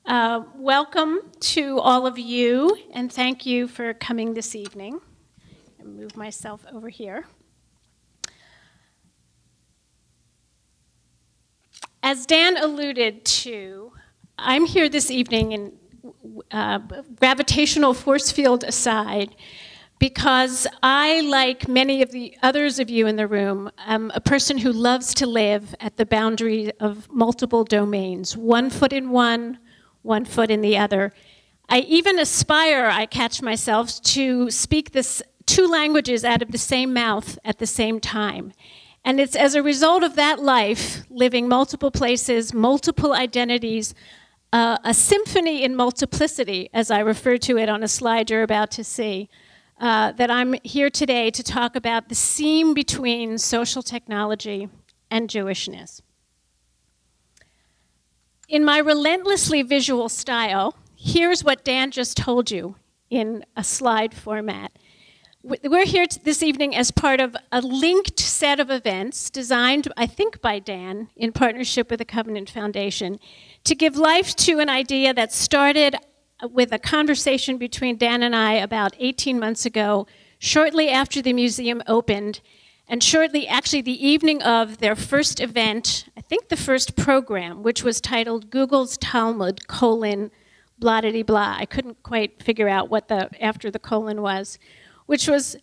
Welcome to all of you, and thank you for coming this evening. I'll move myself over here. As Dan alluded to, I'm here this evening, and gravitational force field aside, because I, like many of the others of you in the room, am a person who loves to live at the boundary of multiple domains, 1 foot in one foot in the other. I even aspire, I catch myself, to speak this 2 languages out of the same mouth at the same time. And it's as a result of that life, living multiple places, multiple identities, a symphony in multiplicity, as I refer to it on a slide you're about to see, that I'm here today to talk about the seam between social technology and Jewishness. In my relentlessly visual style, here's what Dan just told you in a slide format. We're here this evening as part of a linked set of events designed, I think, by Dan in partnership with the Covenant Foundation to give life to an idea that started with a conversation between Dan and I about 18 months ago, shortly after the museum opened, and shortly, actually the evening of their first event, I think the first program, which was titled Google's Talmud, blah-de-blah. I couldn't quite figure out what the after the colon was, which was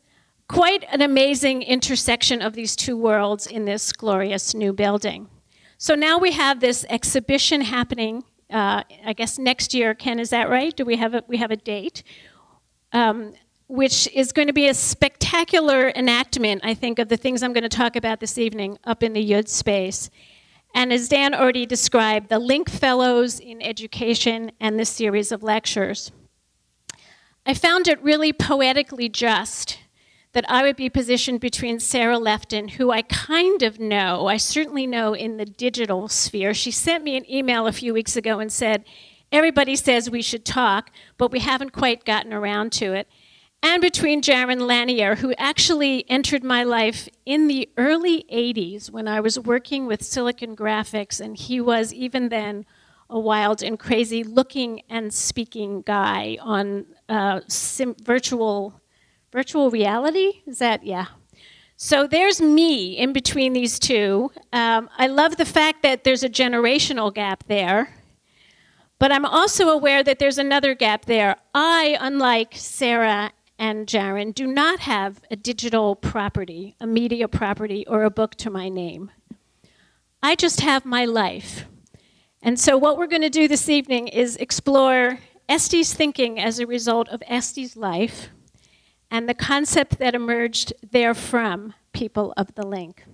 quite an amazing intersection of these 2 worlds in this glorious new building. So now we have this exhibition happening, I guess next year. Ken, is that right? Do we have a date? Which is going to be a spectacular enactment, I think, of the things I'm going to talk about this evening up in the Yud space. And as Dan already described, the Link Fellows in Education and this series of lectures. I found it really poetically just that I would be positioned between Sarah Lefton, who I kind of know, I certainly know in the digital sphere. She sent me an email a few weeks ago and said, everybody says we should talk, but we haven't quite gotten around to it. And between Jaron Lanier, who actually entered my life in the early 80s when I was working with Silicon Graphics, and he was even then a wild and crazy looking and speaking guy on virtual reality? Is that, yeah. So there's me in between these 2. I love the fact that there's a generational gap there, but I'm also aware that there's another gap there. I, unlike Sarah and Jaron, do not have a digital property, a media property, or a book to my name. I just have my life. And so what we're going to do this evening is explore Estee's thinking as a result of Estee's life and the concept that emerged therefrom, people of the link.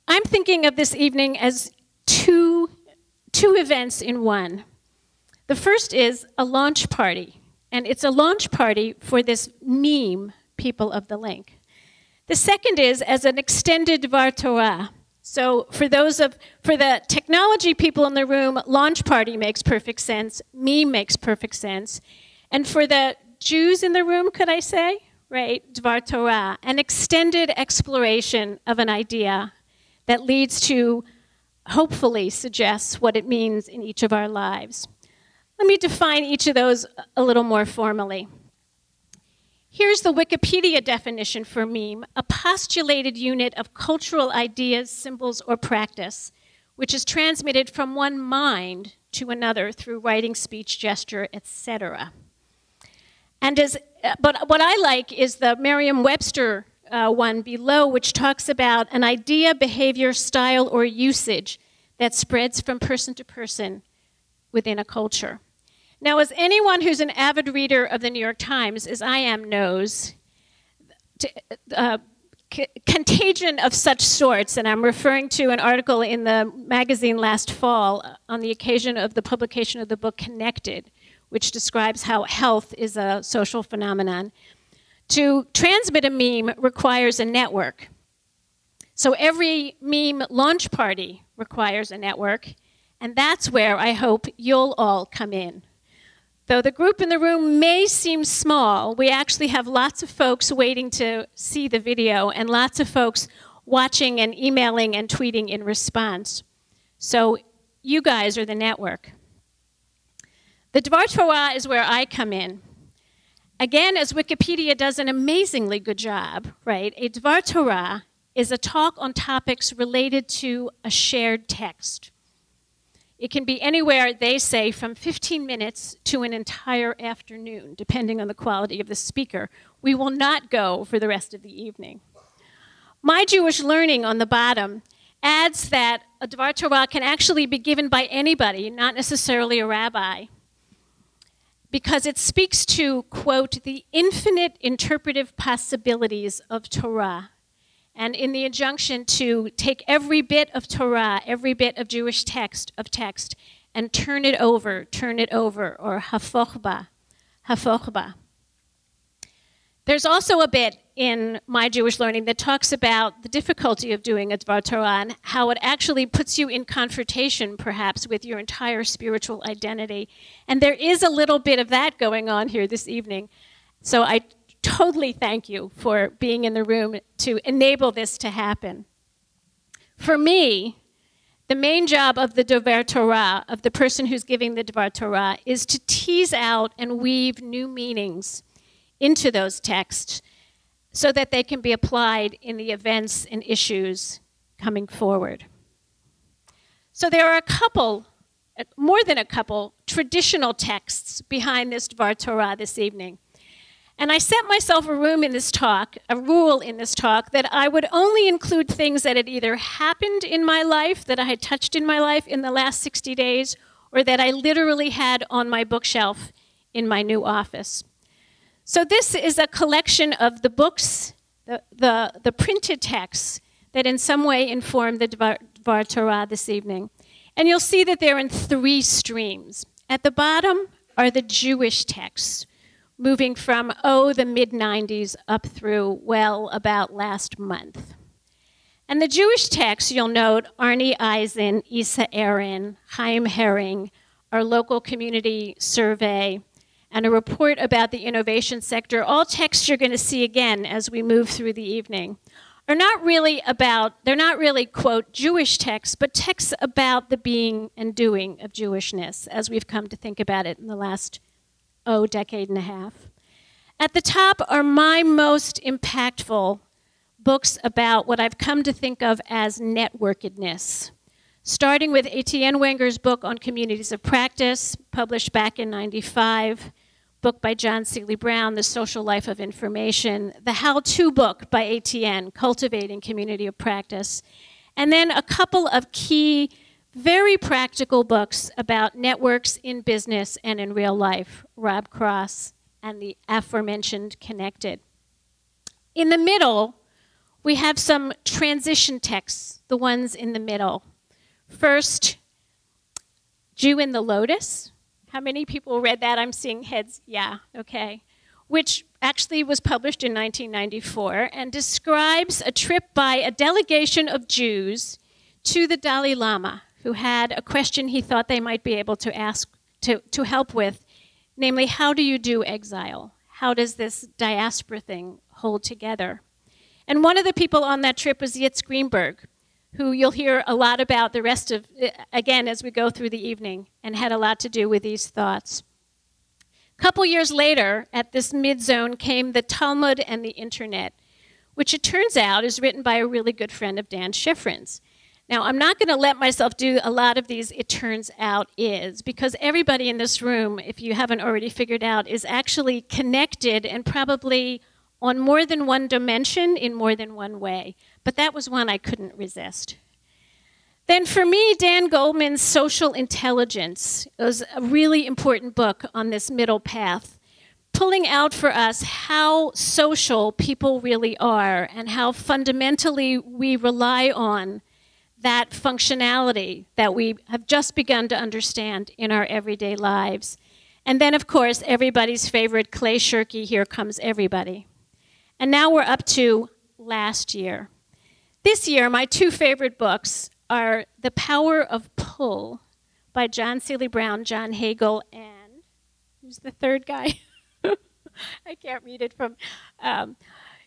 I'm thinking of this evening as two events in one. The first is a launch party, and it's a launch party for this meme, people of the link. The second is as an extended Dvar Torah. So for the technology people in the room, launch party makes perfect sense, meme makes perfect sense. And for the Jews in the room, could I say, right, Dvar Torah, an extended exploration of an idea that leads to, hopefully suggests what it means in each of our lives. Let me define each of those a little more formally. Here's the Wikipedia definition for meme, a postulated unit of cultural ideas, symbols, or practice, which is transmitted from one mind to another through writing, speech, gesture, etc. But what I like is the Merriam-Webster one below, which talks about an idea, behavior, style, or usage that spreads from person to person within a culture. Now, as anyone who's an avid reader of the New York Times, as I am, knows, contagion of such sorts, and I'm referring to an article in the magazine last fall on the occasion of the publication of the book Connected, which describes how health is a social phenomenon. To transmit a meme requires a network. So every meme launch party requires a network, and that's where I hope you'll all come in. Though the group in the room may seem small, we actually have lots of folks waiting to see the video and lots of folks watching and emailing and tweeting in response. So you guys are the network. The Dvar Torah is where I come in. Again, as Wikipedia does an amazingly good job, right? A Dvar Torah is a talk on topics related to a shared text. It can be anywhere, they say, from 15 minutes to an entire afternoon, depending on the quality of the speaker. We will not go for the rest of the evening. My Jewish Learning on the bottom adds that a Dvar Torah can actually be given by anybody, not necessarily a rabbi, because it speaks to, quote, the infinite interpretive possibilities of Torah, and in the injunction to take every bit of Torah, every bit of Jewish text, and turn it over, or hafoch ba. There's also a bit in My Jewish Learning that talks about the difficulty of doing a Dvar Torah and how it actually puts you in confrontation, perhaps, with your entire spiritual identity. And there is a little bit of that going on here this evening. So I totally thank you for being in the room to enable this to happen. For me, the main job of the Dover Torah, of the person who's giving the Dvar Torah, is to tease out and weave new meanings into those texts so that they can be applied in the events and issues coming forward. So there are a couple, more than a couple, traditional texts behind this Dvar Torah this evening. And I set myself a rule in this talk, that I would only include things that had either happened in my life, that I had touched in my life in the last 60 days, or that I literally had on my bookshelf in my new office. So this is a collection of the books, the printed texts that in some way inform the Dvar Torah this evening. And you'll see that they're in three streams. At the bottom are the Jewish texts, moving from, the mid-90s up through, about last month. And the Jewish texts, you'll note, Arnie Eisen, Isa Aaron, Chaim Herring, our local community survey, and a report about the innovation sector, all texts you're going to see again as we move through the evening, they're not really, quote, Jewish texts, but texts about the being and doing of Jewishness, as we've come to think about it in the last, decade and a half. At the top are my most impactful books about what I've come to think of as networkedness, starting with Etienne Wenger's book on communities of practice, published back in '95, book by John Seeley Brown, The Social Life of Information, the how-to book by Etienne, Cultivating Community of Practice, and then a couple of key, very practical books about networks in business and in real life, Rob Cross and the aforementioned Connected. In the middle, we have some transition texts, the ones in the middle. First, Jew in the Lotus. How many people read that? I'm seeing heads. Yeah, okay. Which actually was published in 1994 and describes a trip by a delegation of Jews to the Dalai Lama, who had a question he thought they might be able to ask, to help with, namely, how do you do exile? How does this diaspora thing hold together? And one of the people on that trip was Yitz Greenberg, who you'll hear a lot about the rest of, again, as we go through the evening, and had a lot to do with these thoughts. A couple years later, at this mid-zone, came the Talmud and the Internet, which it turns out is written by a really good friend of Dan Schifrin's. Now, I'm not going to let myself do a lot of these it turns out is, because everybody in this room, if you haven't already figured out, is actually connected and probably on more than one dimension in more than one way. But that was one I couldn't resist. Then for me, Dan Goldman's Social Intelligence was a really important book on this middle path, pulling out for us how social people really are and how fundamentally we rely on that functionality that we have just begun to understand in our everyday lives. And then, of course, everybody's favorite Clay Shirky, Here Comes Everybody. And now we're up to last year. This year, my two favorite books are The Power of Pull by John Seeley Brown, John Hagel, and who's the third guy? I can't read it from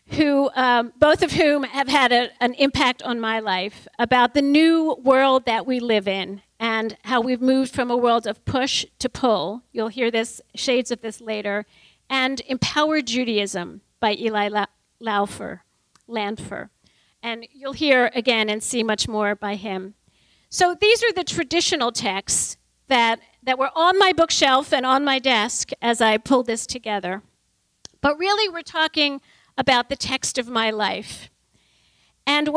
who, both of whom have had an impact on my life, about the new world that we live in and how we've moved from a world of push to pull. You'll hear shades of this later. And Empowered Judaism by Eli Landfer. And you'll hear again and see much more by him. So these are the traditional texts that were on my bookshelf and on my desk as I pulled this together. But really we're talking about the text of my life. And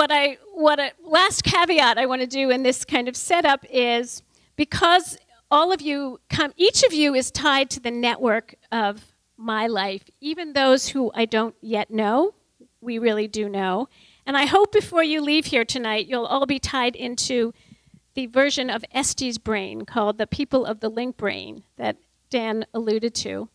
last caveat I want to do in this kind of setup is, because all of you each of you is tied to the network of my life, even those who I don't yet know, we really do know. And I hope before you leave here tonight, you'll all be tied into the version of Estee's brain called the People of the Link Brain that Dan alluded to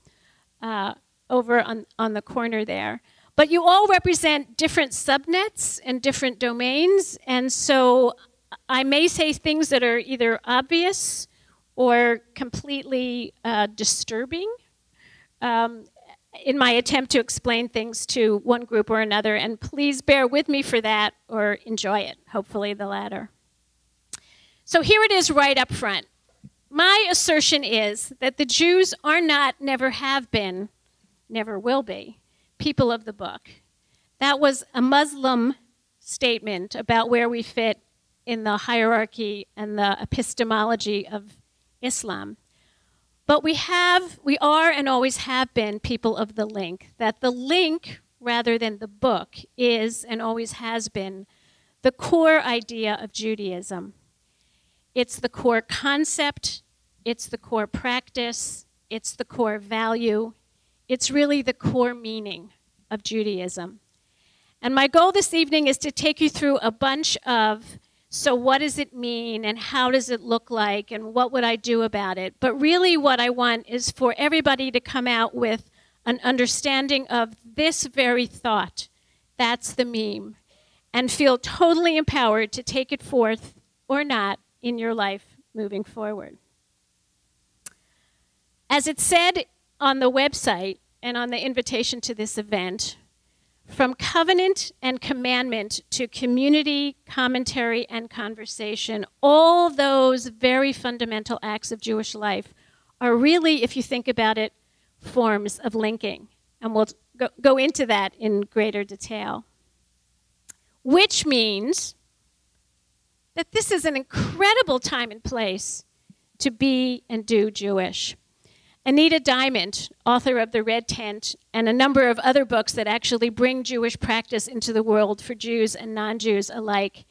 over on the corner there. But you all represent different subnets and different domains, and so I may say things that are either obvious or completely disturbing in my attempt to explain things to one group or another, and please bear with me for that or enjoy it, hopefully the latter. So here it is right up front. My assertion is that the Jews are not, never have been, never will be, people of the book. That was a Muslim statement about where we fit in the hierarchy and the epistemology of Islam. But we are and always have been people of the link, that the link, rather than the book, is and always has been the core idea of Judaism. It's the core concept, it's the core practice, it's the core value, it's really the core meaning of Judaism. And my goal this evening is to take you through a bunch of, so what does it mean and how does it look like and what would I do about it? But really what I want is for everybody to come out with an understanding of this very thought. That's the meme. And feel totally empowered to take it forth or not in your life moving forward. As it said on the website and on the invitation to this event, from covenant and commandment to community, commentary, and conversation, all those very fundamental acts of Jewish life are really, if you think about it, forms of linking. And we'll go into that in greater detail. Which means that this is an incredible time and place to be and do Jewish. Anita Diamond, author of The Red Tent and a number of other books that actually bring Jewish practice into the world for Jews and non-Jews alike,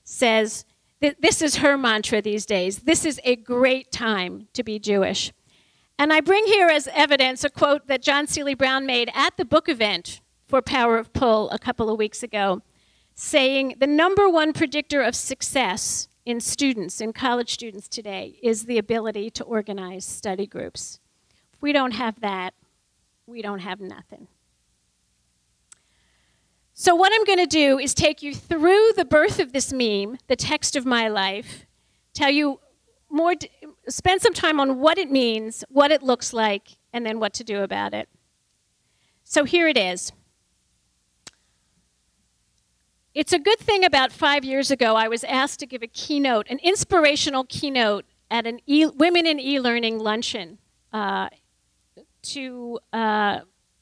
says this is her mantra these days. This is a great time to be Jewish. And I bring here as evidence a quote that John Seeley Brown made at the book event for Power of Pull a couple of weeks ago, saying the number one predictor of success in students, in college students today, is the ability to organize study groups. If we don't have that, we don't have nothing. So what I'm going to do is take you through the birth of this meme, the text of my life, tell you more, spend some time on what it means, what it looks like, and then what to do about it. So here it is. It's a good thing about 5 years ago, I was asked to give a keynote, an inspirational keynote at an Women in E-Learning luncheon to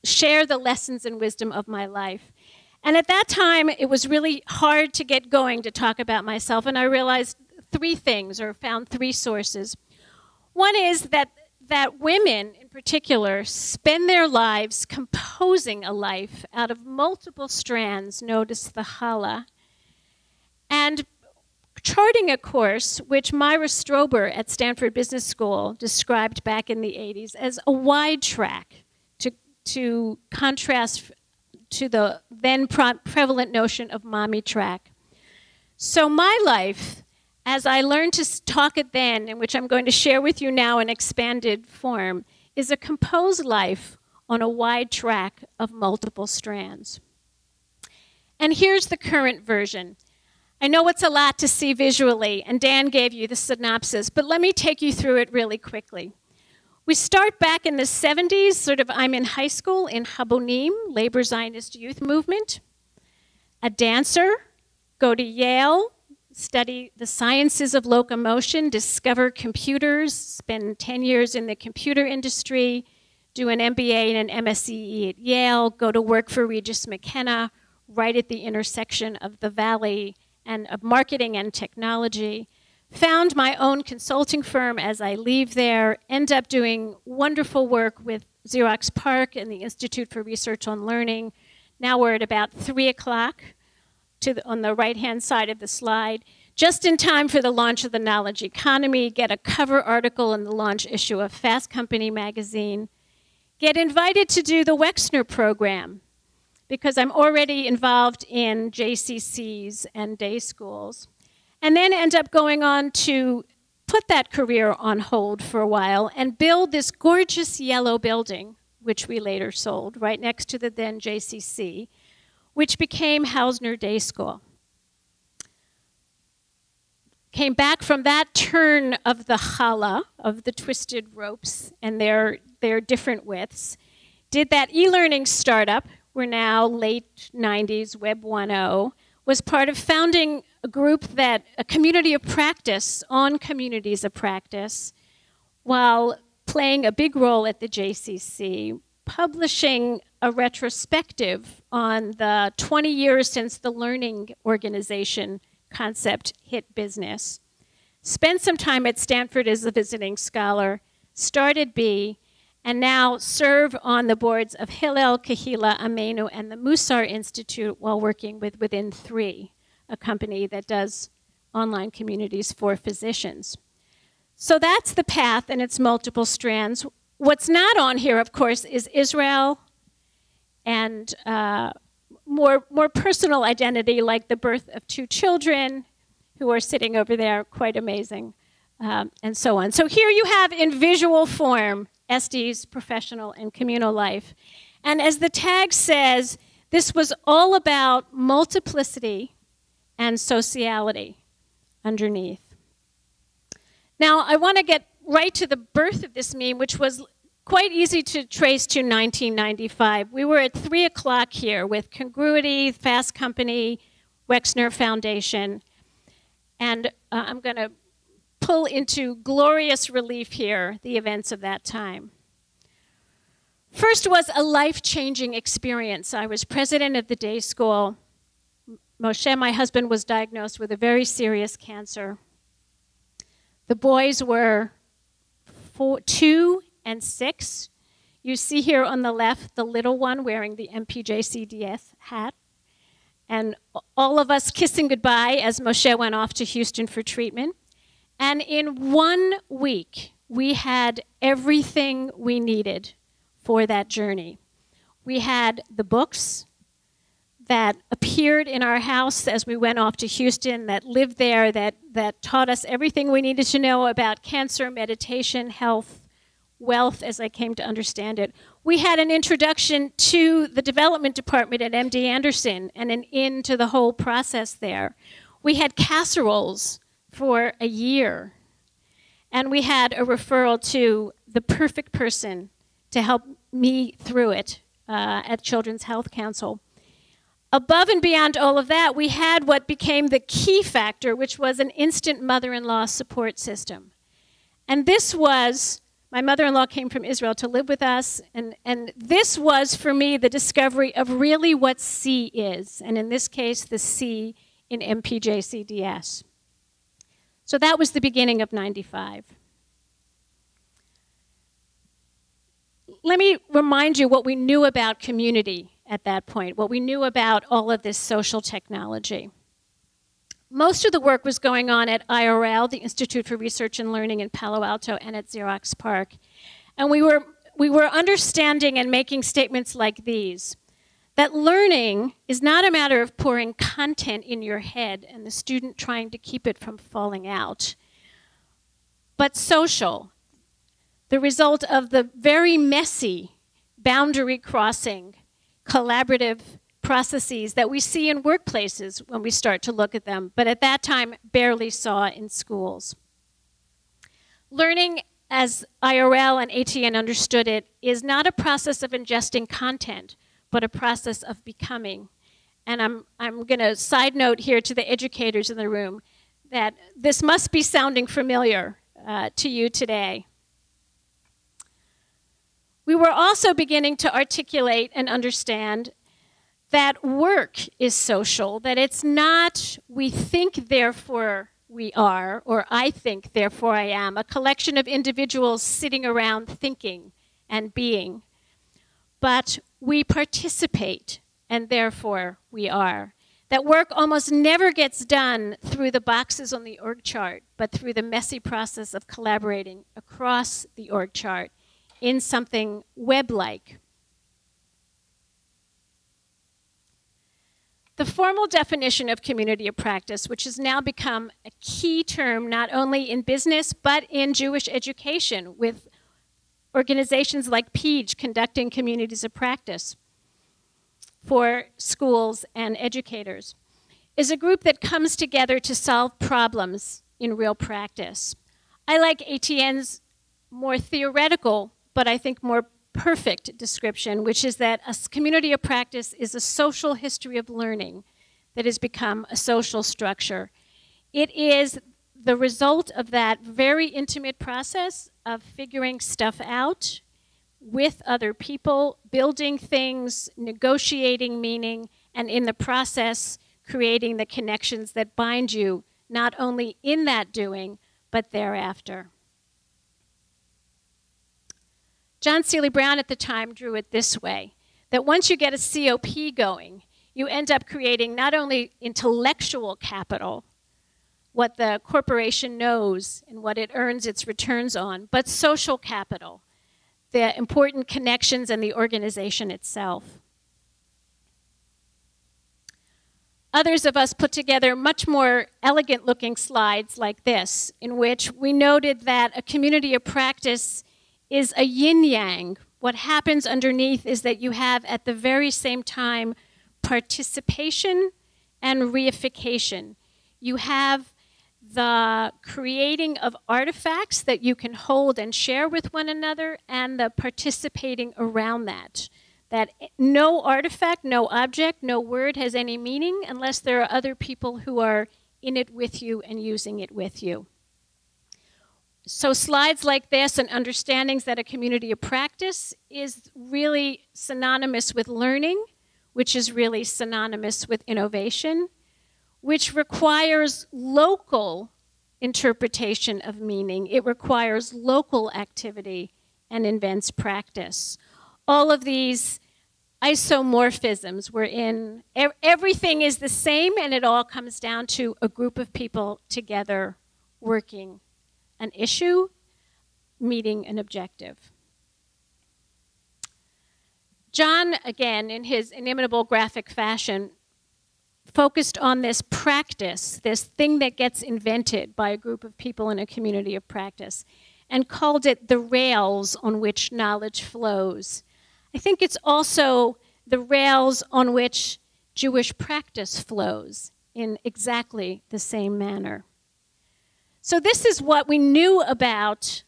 share the lessons and wisdom of my life. And at that time, it was really hard to get going to talk about myself, and I realized three things, or found three sources. One is that women, in particular, spend their lives composing a life out of multiple strands, notice the challah, and charting a course which Myra Strober at Stanford Business School described back in the 80s as a wide track to contrast to the then prevalent notion of mommy track. So my life, as I learned to talk it then, and which I'm going to share with you now in expanded form, is a composed life on a wide track of multiple strands. And here's the current version. I know it's a lot to see visually, and Dan gave you the synopsis, but let me take you through it really quickly. We start back in the 70s, sort of I'm in high school in Habonim, Labor Zionist Youth Movement. A dancer, go to Yale, study the sciences of locomotion, discover computers, spend 10 years in the computer industry, do an MBA and an MSc at Yale, go to work for Regis McKenna, right at the intersection of the Valley and of marketing and technology. Found my own consulting firm as I leave there, end up doing wonderful work with Xerox PARC and the Institute for Research on Learning. Now we're at about 3 o'clock on the right-hand side of the slide, just in time for the launch of the knowledge economy, get a cover article in the launch issue of Fast Company magazine, get invited to do the Wexner program because I'm already involved in JCCs and day schools, and then end up going on to put that career on hold for a while and build this gorgeous yellow building, which we later sold, right next to the then JCC, which became Hausner Day School. Came back from that turn of the challah, of the twisted ropes and their different widths, did that e-learning startup, we're now late 90s, Web 1.0, was part of founding a group a community of practice on communities of practice, while playing a big role at the JCC, publishing a retrospective on the 20 years since the learning organization concept hit business. Spent some time at Stanford as a visiting scholar, started B, and now serve on the boards of Hillel, Kahila, Amenu, and the Musar Institute while working with Within 3, a company that does online communities for physicians. So that's the path and its multiple strands. What's not on here, of course, is Israel and more personal identity, like the birth of 2 children who are sitting over there, quite amazing, and so on. So here you have in visual form Estee's professional and communal life. And as the tag says, this was all about multiplicity and sociality underneath. Now, I want to get right to the birth of this meme, which was quite easy to trace to 1995. We were at 3 o'clock here with Congruity, Fast Company, Wexner Foundation, and I'm going to pull into glorious relief here the events of that time. First was a life-changing experience. I was president of the day school. Moshe, my husband, was diagnosed with a very serious cancer. The boys were 2 and 6. You see here on the left the little one wearing the MPJCDS hat, and all of us kissing goodbye as Moshe went off to Houston for treatment. And in 1 week, we had everything we needed for that journey. We had the books that appeared in our house as we went off to Houston, that lived there, that taught us everything we needed to know about cancer, meditation, health, wealth, as I came to understand it. We had an introduction to the development department at MD Anderson and an into the whole process there. We had casseroles for a year. And we had a referral to the perfect person to help me through it at Children's Health Council. Above and beyond all of that, we had what became the key factor, which was an instant mother-in-law support system. And this was, my mother-in-law came from Israel to live with us, and this was, for me, the discovery of really what C is, and in this case, the C in MPJCDS. So that was the beginning of 95. Let me remind you what we knew about community at that point, what we knew about all of this social technology. Most of the work was going on at IRL, the Institute for Research and Learning in Palo Alto, and at Xerox PARC. And we were understanding and making statements like these, that learning is not a matter of pouring content in your head and the student trying to keep it from falling out, but social, the result of the very messy boundary crossing collaborative processes that we see in workplaces when we start to look at them, but at that time barely saw in schools. Learning as IRL and ATN understood it, is not a process of ingesting content, but a process of becoming. And I'm going to side note here to the educators in the room that this must be sounding familiar to you today. We were also beginning to articulate and understand that work is social, that it's not we think, therefore we are, or I think, therefore I am, a collection of individuals sitting around thinking and being, but we participate, and therefore we are. That work almost never gets done through the boxes on the org chart, but through the messy process of collaborating across the org chart in something web-like. The formal definition of community of practice, which has now become a key term not only in business but in Jewish education, with organizations like PEAGE conducting communities of practice for schools and educators, is a group that comes together to solve problems in real practice. I like ATN's more theoretical, but I think more perfect description, which is that a community of practice is a social history of learning that has become a social structure. It is the result of that very intimate process of figuring stuff out with other people, building things, negotiating meaning, and in the process, creating the connections that bind you, not only in that doing, but thereafter. John Seely Brown at the time drew it this way, that once you get a COP going, you end up creating not only intellectual capital, what the corporation knows and what it earns its returns on, but social capital, the important connections and the organization itself. Others of us put together much more elegant looking slides like this, in which we noted that a community of practice is a yin-yang. What happens underneath is that you have at the very same time participation and reification. You have the creating of artifacts that you can hold and share with one another, and the participating around that. That no artifact, no object, no word has any meaning unless there are other people who are in it with you and using it with you. So slides like this and understandings that a community of practice is really synonymous with learning, which is really synonymous with innovation, which requires local interpretation of meaning. It requires local activity and invents practice. All of these isomorphisms were in, everything is the same, and it all comes down to a group of people together working an issue, meeting an objective. John, again, in his inimitable graphic fashion, focused on this practice, this thing that gets invented by a group of people in a community of practice, and called it the rails on which knowledge flows. I think it's also the rails on which Jewish practice flows in exactly the same manner. So this is what we knew about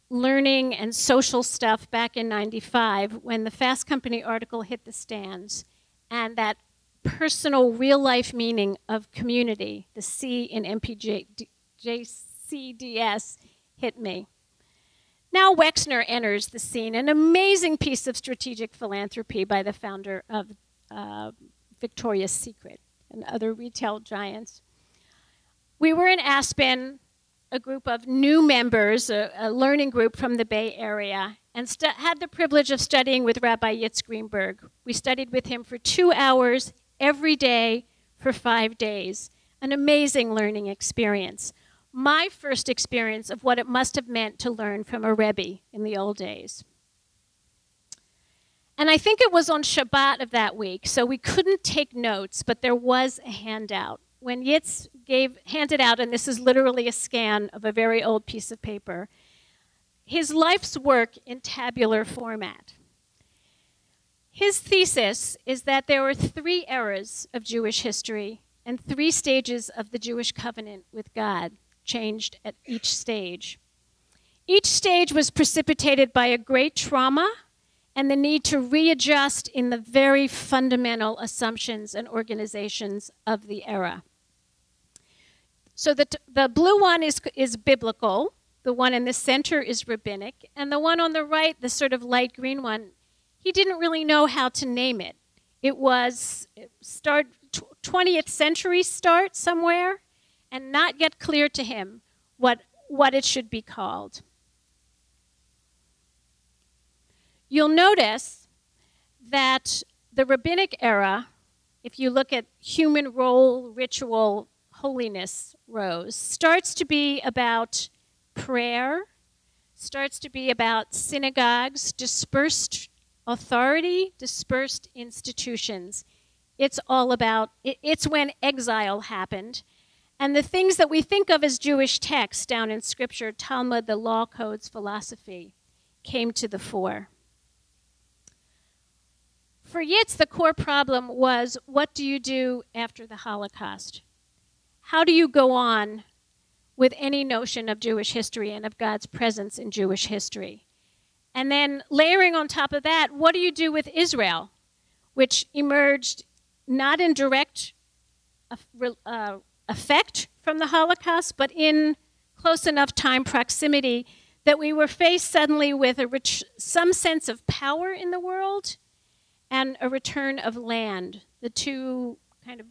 learning and social stuff back in '95 when the Fast Company article hit the stands, and that personal real-life meaning of community, the C in MPJCDS, hit me. Now Wexner enters the scene, an amazing piece of strategic philanthropy by the founder of Victoria's Secret and other retail giants. We were in Aspen, a group of new members, a learning group from the Bay Area, and had the privilege of studying with Rabbi Yitz Greenberg. We studied with him for 2 hours every day for 5 days, an amazing learning experience. My first experience of what it must have meant to learn from a Rebbe in the old days. And I think it was on Shabbat of that week, so we couldn't take notes, but there was a handout. When Yitz handed out, and this is literally a scan of a very old piece of paper, his life's work in tabular format. His thesis is that there were 3 eras of Jewish history and 3 stages of the Jewish covenant with God, changed at each stage. Each stage was precipitated by a great trauma and the need to readjust in the very fundamental assumptions and organizations of the era. So the blue one is biblical, the one in the center is rabbinic, and the one on the right, the sort of light green one, he didn't really know how to name it. It was 20th century start somewhere, and not yet clear to him what it should be called. You'll notice that the rabbinic era, if you look at human role, ritual, holiness rows, starts to be about prayer, starts to be about synagogues, dispersed authority, dispersed institutions. It's all about, it's when exile happened. And the things that we think of as Jewish texts down in Scripture, Talmud, the law codes, philosophy, came to the fore. For Yitz, the core problem was, what do you do after the Holocaust? How do you go on with any notion of Jewish history and of God's presence in Jewish history? And then layering on top of that, what do you do with Israel, which emerged not in direct effect from the Holocaust, but in close enough time proximity that we were faced suddenly with some sense of power in the world and a return of land, the two kind of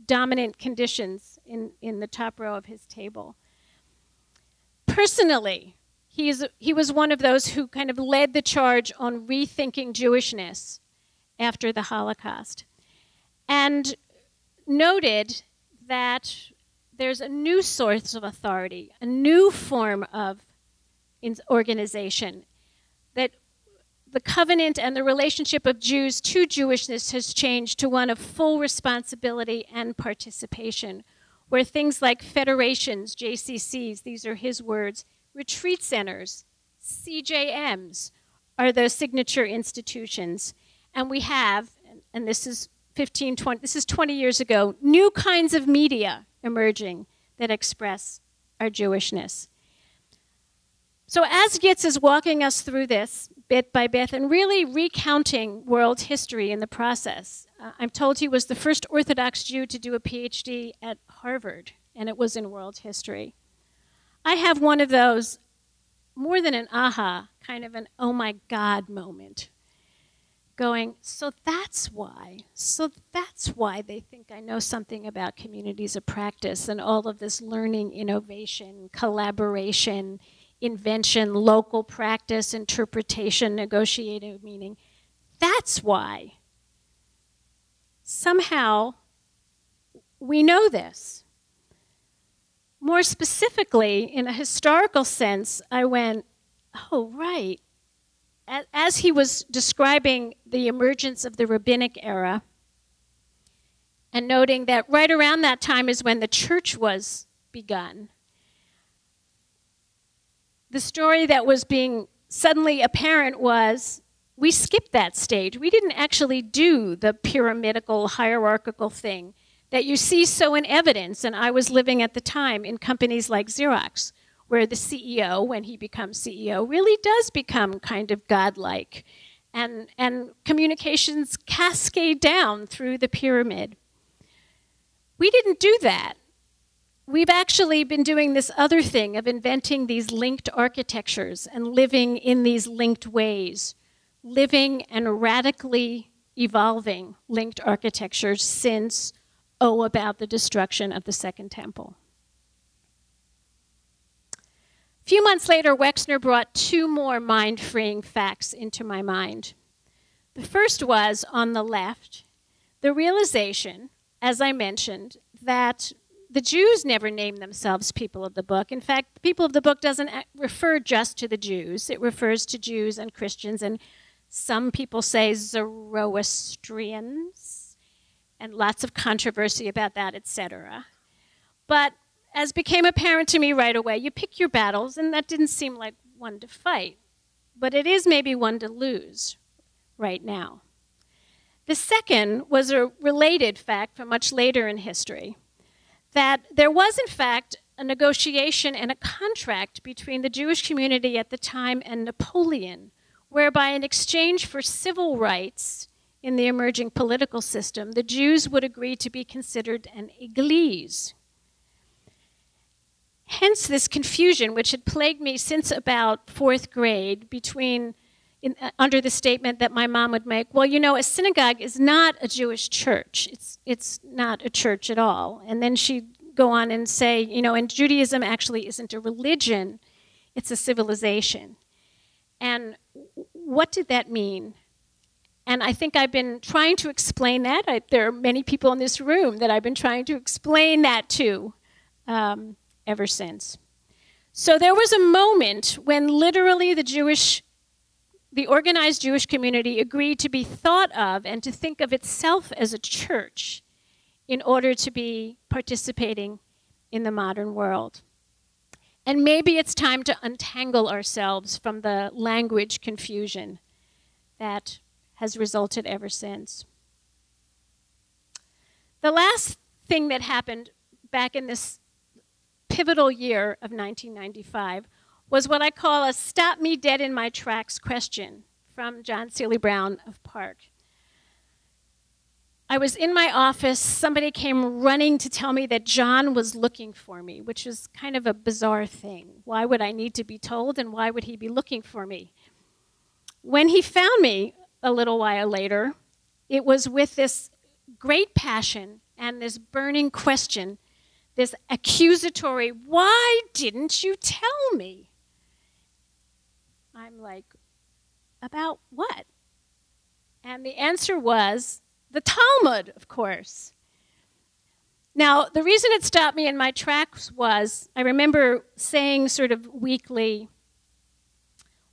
dominant conditions in the top row of his table. Personally, he was one of those who kind of led the charge on rethinking Jewishness after the Holocaust, and noted that there's a new source of authority, a new form of organization, that the covenant and the relationship of Jews to Jewishness has changed to one of full responsibility and participation, where things like federations, JCCs, these are his words, retreat centers, CJMs, are those signature institutions. And we have, and this is 20 years ago, new kinds of media emerging that express our Jewishness. So as Yitz is walking us through this bit by bit and really recounting world history in the process, I'm told he was the first Orthodox Jew to do a PhD at Harvard, and it was in world history. I have one of those, more than an aha, kind of an oh my God moment, going, so that's why they think I know something about communities of practice and all of this learning, innovation, collaboration, invention, local practice, interpretation, negotiative meaning. That's why. Somehow, we know this. More specifically, in a historical sense, I went, oh, right. As he was describing the emergence of the rabbinic era, and noting that right around that time is when the church was begun, the story that was being suddenly apparent was we skipped that stage. We didn't actually do the pyramidical, hierarchical thing that you see so in evidence, and I was living at the time in companies like Xerox, where the CEO, when he becomes CEO, really does become kind of godlike, and communications cascade down through the pyramid. We didn't do that. We've actually been doing this other thing of inventing these linked architectures and living in these linked ways, living and radically evolving linked architectures since, about the destruction of the Second Temple. A few months later, Wexner brought two more mind-freeing facts into my mind. The first was, on the left, the realization, as I mentioned, that the Jews never named themselves people of the book. In fact, the people of the book doesn't refer just to the Jews. It refers to Jews and Christians, and some people say Zoroastrians, and lots of controversy about that, etc. But as became apparent to me right away, you pick your battles, and that didn't seem like one to fight. But it is maybe one to lose right now. The second was a related fact from much later in history, that there was, in fact, a negotiation and a contract between the Jewish community at the time and Napoleon, whereby in exchange for civil rights in the emerging political system, the Jews would agree to be considered an église. Hence this confusion, which had plagued me since about 4th grade, under the statement that my mom would make, well, you know, a synagogue is not a Jewish church. It's not a church at all. And then she'd go on and say, you know, and Judaism actually isn't a religion, it's a civilization. And what did that mean? And I think I've been trying to explain that. There are many people in this room that I've been trying to explain that to ever since. So there was a moment when literally the organized Jewish community agreed to be thought of and to think of itself as a church in order to be participating in the modern world. And maybe it's time to untangle ourselves from the language confusion that has resulted ever since. The last thing that happened back in this pivotal year of 1995 was what I call a stop me dead in my tracks question from John Seely Brown of Park. I was in my office, somebody came running to tell me that John was looking for me, which is kind of a bizarre thing. Why would I need to be told, and why would he be looking for me? When he found me a little while later, it was with this great passion and this burning question, this accusatory, why didn't you tell me? I'm like, about what? And the answer was, the Talmud, of course. Now, the reason it stopped me in my tracks was, I remember saying sort of weakly,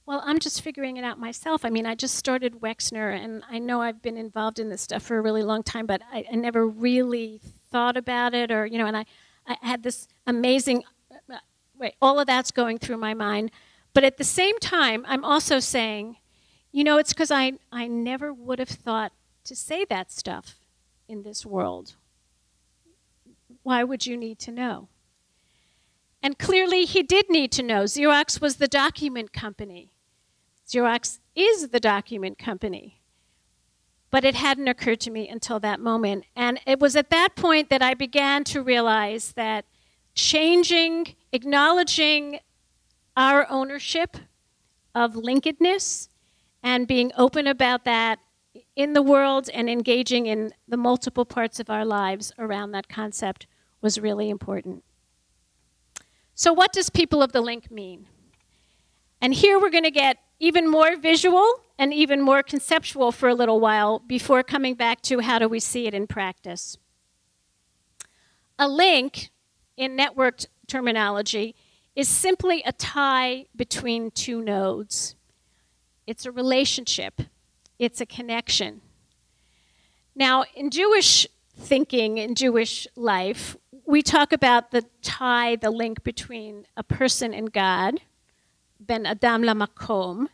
well, I'm just figuring it out myself. I mean, I just started Wexner, and I know I've been involved in this stuff for a really long time, but I never really thought about it, or, you know, and I had this amazing, all of that's going through my mind. But at the same time, I'm also saying, you know, it's because I never would have thought to say that stuff in this world. Why would you need to know? And clearly he did need to know. Xerox was the document company. Xerox is the document company. But it hadn't occurred to me until that moment. And it was at that point that I began to realize that changing, acknowledging our ownership of linkedness and being open about that in the world and engaging in the multiple parts of our lives around that concept was really important. So what does people of the link mean? And here we're going to get even more visual and even more conceptual for a little while before coming back to how do we see it in practice. A link, in networked terminology, is simply a tie between two nodes. It's a relationship. It's a connection. Now, in Jewish thinking, in Jewish life, we talk about the tie, the link between a person and God, ben Adam lamakom,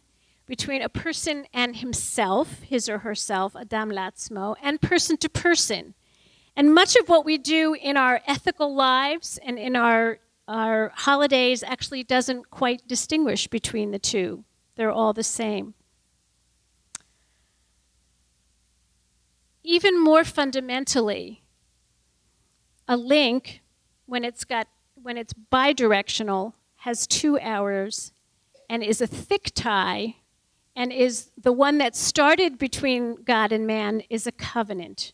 between a person and himself, his or herself, Adam latzmo, and person to person. And much of what we do in our ethical lives and in our holidays actually doesn't quite distinguish between the two. They're all the same. Even more fundamentally, a link, when it's bidirectional, has 2 hours and is a thick tie, and is the one that started between God and man is a covenant.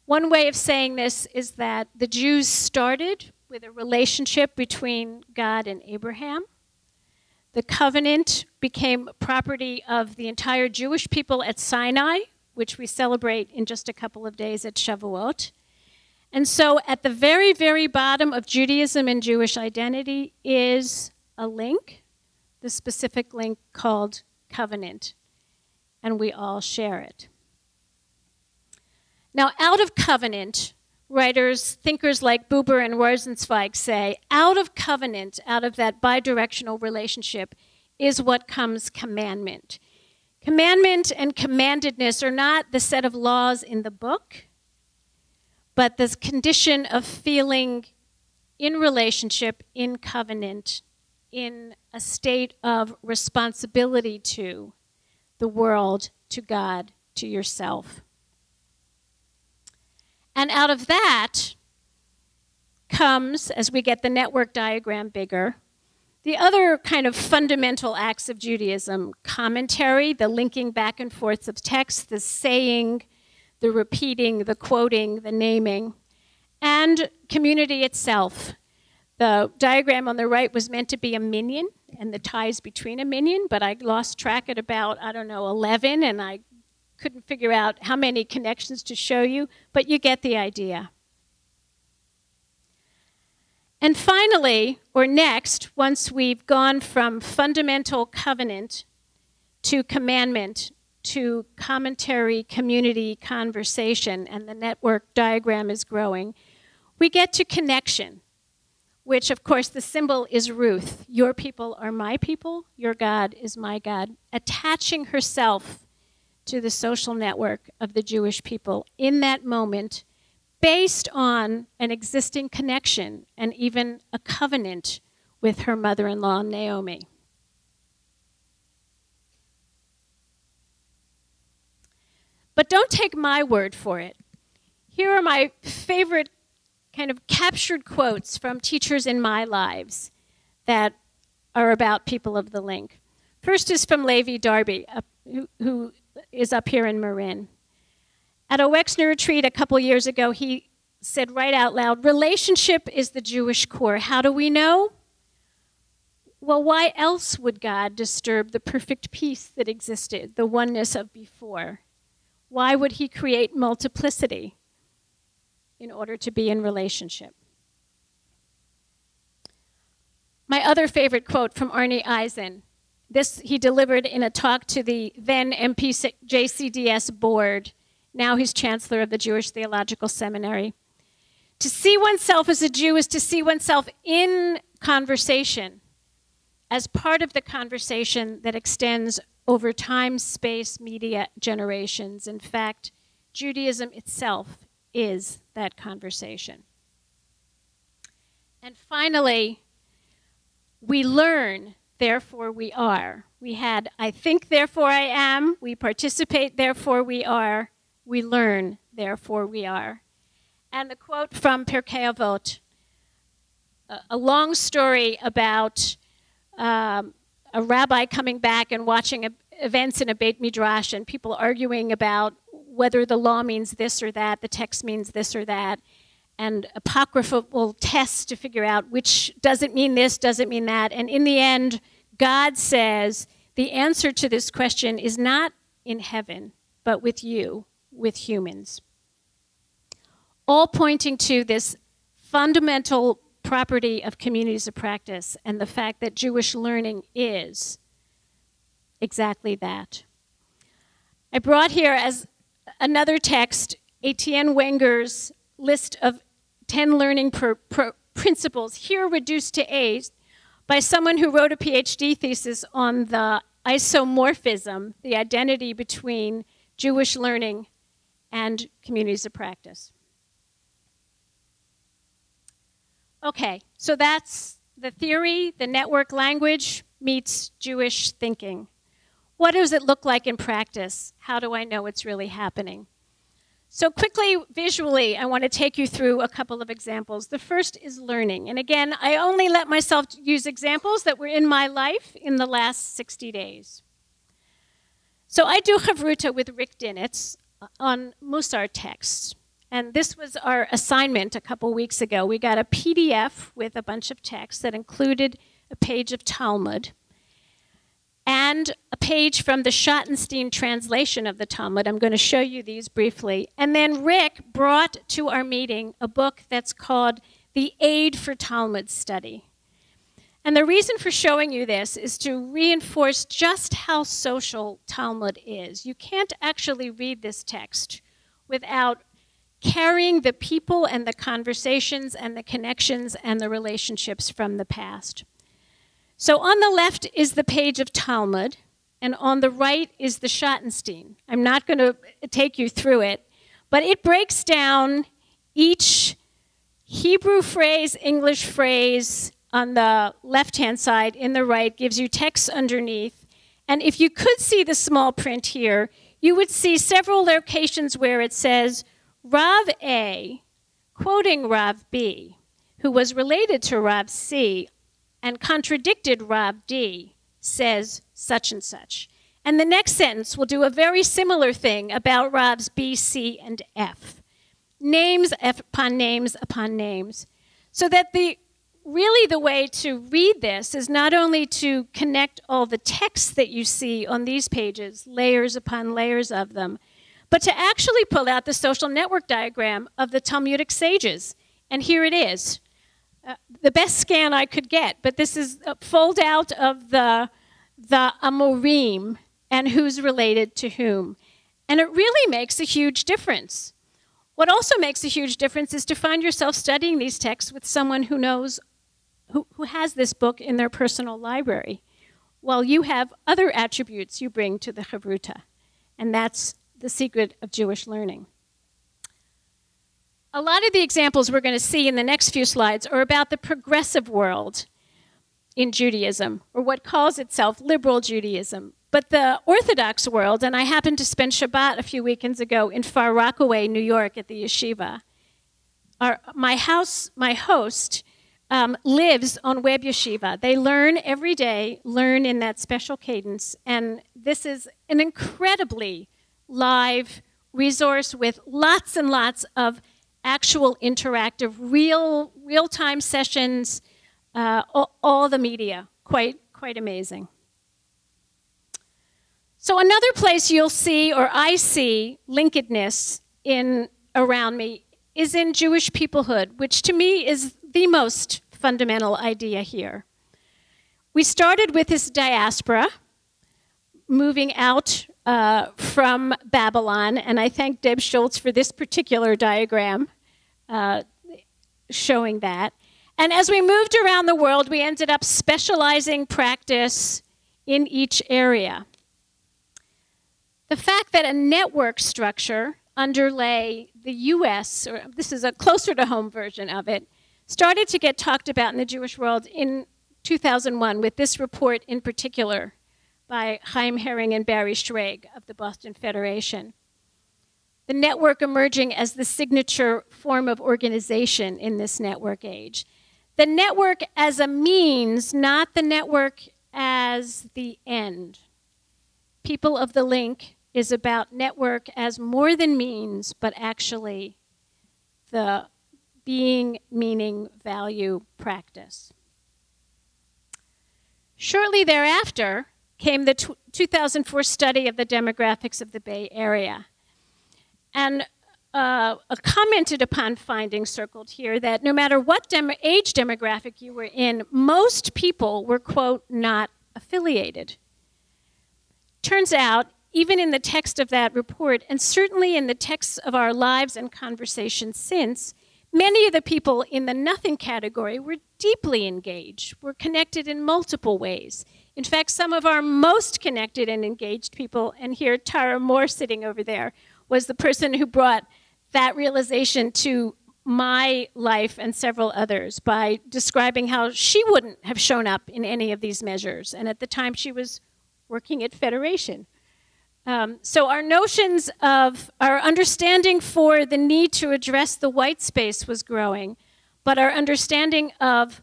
One way of saying this is that the Jews started with a relationship between God and Abraham. The covenant became property of the entire Jewish people at Sinai, which we celebrate in just a couple of days at Shavuot. And so at the very, very bottom of Judaism and Jewish identity is a link, the specific link called covenant, and we all share it. Now, out of covenant, writers, thinkers like Buber and Rosenzweig say, out of covenant, out of that bidirectional relationship, is what comes commandment. Commandment and commandedness are not the set of laws in the book, but the condition of feeling in relationship, in covenant, in a state of responsibility to the world, to God, to yourself. And out of that comes, as we get the network diagram bigger, the other kind of fundamental acts of Judaism: commentary, the linking back and forth of text, the saying, the repeating, the quoting, the naming, and community itself. The diagram on the right was meant to be a minion and the ties between a minion, but I lost track at about, 11, and I couldn't figure out how many connections to show you, but you get the idea. And finally, or next, once we've gone from fundamental covenant to commandment to commentary, community, conversation, and the network diagram is growing, we get to connection, which, of course, the symbol is Ruth. Your people are my people, your God is my God, attaching herself to the social network of the Jewish people in that moment, based on an existing connection and even a covenant with her mother-in-law, Naomi. But don't take my word for it. Here are my favorite kind of captured quotes from teachers in my lives that are about people of the link. First is from Levi Darby, who is up here in Marin. At a Wexner retreat a couple years ago, he said right out loud, "Relationship is the Jewish core. How do we know? Well, why else would God disturb the perfect peace that existed, the oneness of before? Why would he create multiplicity in order to be in relationship?" My other favorite quote from Arnie Eisen. This he delivered in a talk to the then MPJCDS board. Now he's chancellor of the Jewish Theological Seminary. To see oneself as a Jew is to see oneself in conversation, as part of the conversation that extends over time, space, media, generations. In fact, Judaism itself is that conversation. And finally, we learn, therefore we are. We had, I think, therefore I am. We participate, therefore we are. We learn, therefore we are. And the quote from Pirkei Avot, a long story about a rabbi coming back and watching events in a Beit Midrash and people arguing about whether the law means this or that, the text means this or that, and apocryphal tests to figure out which doesn't mean this, doesn't mean that. And in the end, God says the answer to this question is not in heaven, but with you, with humans. All pointing to this fundamental property of communities of practice and the fact that Jewish learning is exactly that. I brought here as another text Etienne Wenger's list of 10 learning principles, here reduced to 8, by someone who wrote a PhD thesis on the isomorphism, the identity between Jewish learning and communities of practice. Okay, so that's the theory, the network language meets Jewish thinking. What does it look like in practice? How do I know it's really happening? So quickly, visually, I want to take you through a couple of examples. The first is learning. And again, I only let myself use examples that were in my life in the last 60 days. So I do Chavruta with Rick Dinitz on Musar texts. And this was our assignment a couple weeks ago. We got a PDF with a bunch of texts that included a page of Talmud and a page from the Schottenstein translation of the Talmud. I'm going to show you these briefly. And then Rick brought to our meeting a book that's called The Aid for Talmud Study. And the reason for showing you this is to reinforce just how social Talmud is. You can't actually read this text without carrying the people and the conversations and the connections and the relationships from the past. So on the left is the page of Talmud, and on the right is the Schottenstein. I'm not going to take you through it, but it breaks down each Hebrew phrase, English phrase on the left-hand side, in the right, gives you text underneath. And if you could see the small print here, you would see several locations where it says, Rav A, quoting Rav B, who was related to Rav C and contradicted Rav D, says such and such. And the next sentence will do a very similar thing about Ravs B, C, and F. Names upon names upon names. So that really the way to read this is not only to connect all the texts that you see on these pages, layers upon layers of them, but to actually pull out the social network diagram of the Talmudic sages. And here it is. The best scan I could get, but this is a fold out of the Amorim and who's related to whom. And it really makes a huge difference. What also makes a huge difference is to find yourself studying these texts with someone who knows, who has this book in their personal library, while you have other attributes you bring to the Chavruta. And that's the secret of Jewish learning. A lot of the examples we're going to see in the next few slides are about the progressive world in Judaism, or what calls itself liberal Judaism. But the Orthodox world, and I happened to spend Shabbat a few weekends ago in Far Rockaway, New York at the yeshiva. My host lives on Web Yeshiva. They learn every day, learn in that special cadence, and this is an incredibly live resource with lots and lots of actual interactive, real-time sessions, all the media, quite amazing. So another place you'll see, or I see, linkedness around me is in Jewish peoplehood, which to me is the most fundamental idea here. We started with this diaspora, moving out from Babylon, and I thank Deb Schultz for this particular diagram showing that. And as we moved around the world, we ended up specializing practice in each area. The fact that a network structure underlay the US, or this is a closer to home version of it, started to get talked about in the Jewish world in 2001 with this report in particular by Chaim Herring and Barry Schrag of the Boston Federation. The network emerging as the signature form of organization in this network age. The network as a means, not the network as the end. People of the Link is about network as more than means, but actually the being, meaning, value, practice. Shortly thereafter came the 2004 study of the demographics of the Bay Area. And a commented upon finding circled here that no matter what age demographic you were in, most people were, quote, not affiliated. Turns out, even in the text of that report, and certainly in the texts of our lives and conversations since, many of the people in the nothing category were deeply engaged, were connected in multiple ways. In fact, some of our most connected and engaged people, and here Tara Moore sitting over there, was the person who brought that realization to my life and several others by describing how she wouldn't have shown up in any of these measures. And at the time, she was working at Federation. So our notions of, our understanding for the need to address the white space was growing, but our understanding of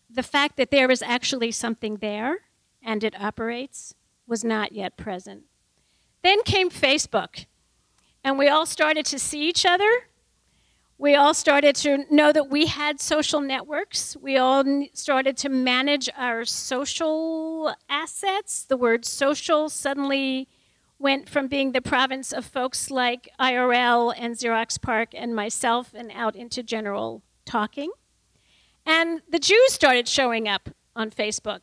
the fact that there is actually something there and it operates was not yet present. Then came Facebook, and we all started to see each other. We all started to know that we had social networks. We all started to manage our social assets. The word social suddenly went from being the province of folks like IRL and Xerox PARC and myself and out into general talking. And the Jews started showing up on Facebook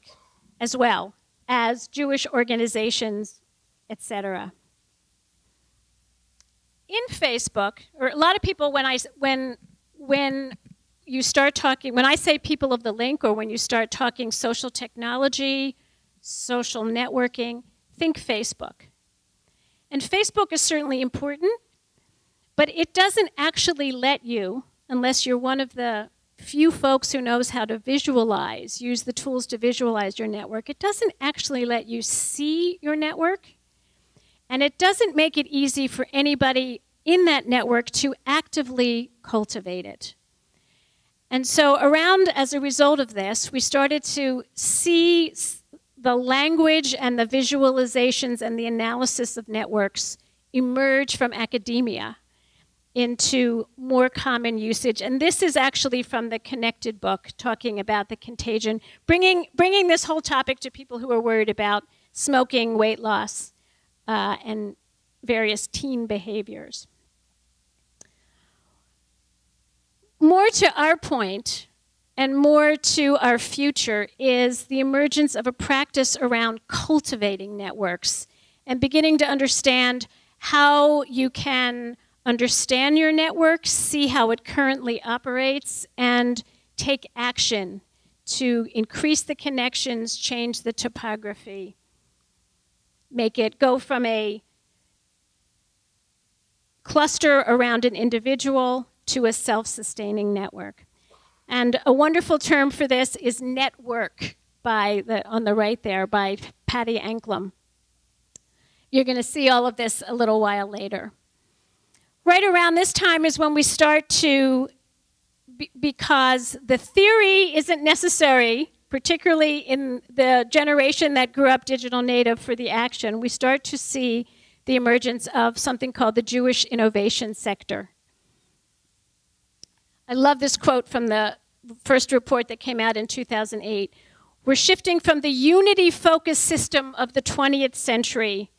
as well as Jewish organizations, etc. In Facebook, or a lot of people, when you start talking, when I say people of the link, or when you start talking social technology, social networking, think Facebook. And Facebook is certainly important, but it doesn't actually let you unless you're one of the few folks who knows how to visualize, use the tools to visualize your network, it doesn't actually let you see your network, and it doesn't make it easy for anybody in that network to actively cultivate it. And so as a result of this, we started to see the language and the visualizations and the analysis of networks emerge from academia into more common usage. And this is actually from the Connected book, talking about the contagion, bringing this whole topic to people who are worried about smoking, weight loss, and various teen behaviors. More to our point, and more to our future, is the emergence of a practice around cultivating networks and beginning to understand how you can understand your network, see how it currently operates, and take action to increase the connections, change the topography, make it go from a cluster around an individual to a self-sustaining network. And a wonderful term for this is network, on the right there, by Patty Anklem. You're going to see all of this a little while later. Right around this time is when we start to, because the theory isn't necessary, particularly in the generation that grew up digital native, for the action, we start to see the emergence of something called the Jewish innovation sector. I love this quote from the first report that came out in 2008. We're shifting from the unity-focused system of the 20th century,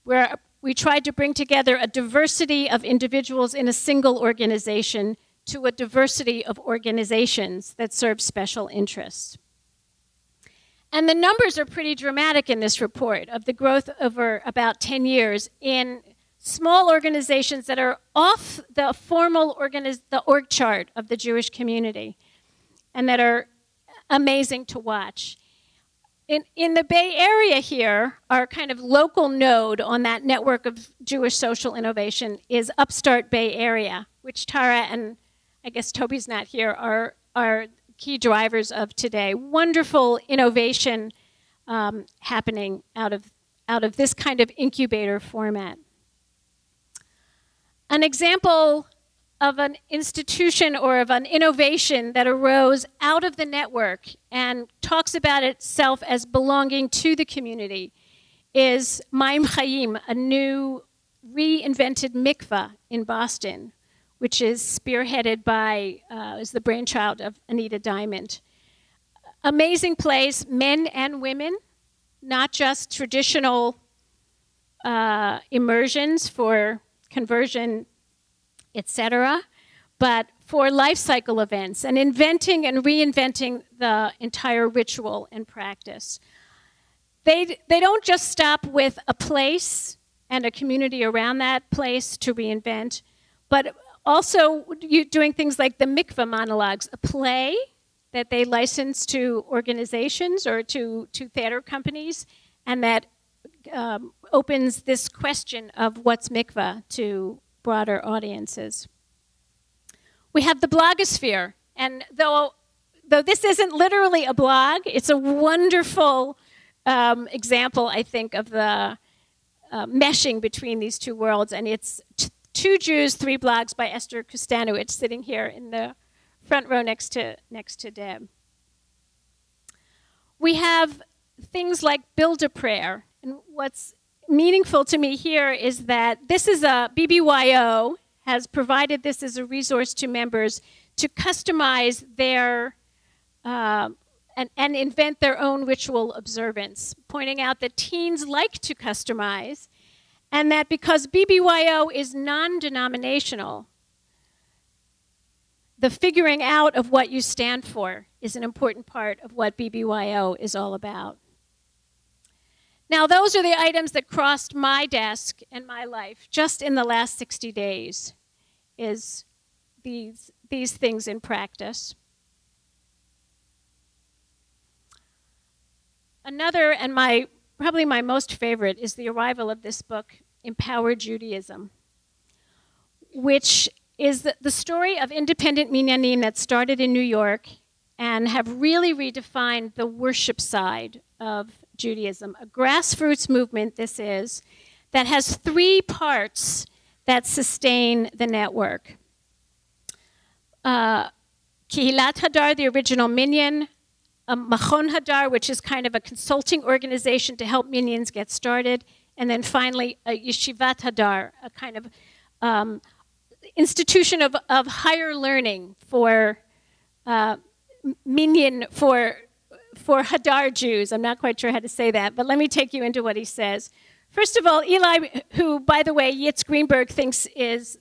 where we tried to bring together a diversity of individuals in a single organization, to a diversity of organizations that serve special interests. And the numbers are pretty dramatic in this report of the growth over about 10 years in small organizations that are off the formal org chart of the Jewish community, and that are amazing to watch. In the Bay Area here, our kind of local node on that network of Jewish social innovation is Upstart Bay Area, which Tara and I guess Toby's not here, are key drivers of today. Wonderful innovation happening out of this kind of incubator format. An example of an institution or of an innovation that arose out of the network and talks about itself as belonging to the community is Maim Chaim, a new reinvented mikveh in Boston, which is spearheaded by, is the brainchild of Anita Diamond. Amazing place, men and women, not just traditional immersions for conversion, etc., but for life cycle events and inventing and reinventing the entire ritual and practice. They don't just stop with a place and a community around that place to reinvent, but also doing things like the mikveh monologues, a play that they license to organizations or to theater companies, and that opens this question of what's mikveh to broader audiences. We have the blogosphere, and though this isn't literally a blog, it's a wonderful example, I think, of the meshing between these two worlds, and it's Two Jews, Three Blogs by Esther Kustanowicz, sitting here in the front row next to Deb. We have things like Build-A-Prayer, and what's meaningful to me here is that this is BBYO has provided this as a resource to members to customize their and invent their own ritual observance, pointing out that teens like to customize, and that because BBYO is non-denominational, the figuring out of what you stand for is an important part of what BBYO is all about. Now, those are the items that crossed my desk and my life just in the last 60 days, is these things in practice. Another, and probably my most favorite, is the arrival of this book, Empowered Judaism, which is the story of independent minyanim that started in New York and have really redefined the worship side of Judaism. A grassroots movement, this is, that has three parts that sustain the network. Kihilat Hadar, the original minyan, Machon Hadar, which is kind of a consulting organization to help minyans get started, and then finally Yeshivat Hadar, a kind of institution of higher learning for minyan, for Hadar Jews. I'm not quite sure how to say that, but let me take you into what he says. First of all, Eli, who, by the way, Yitz Greenberg thinks is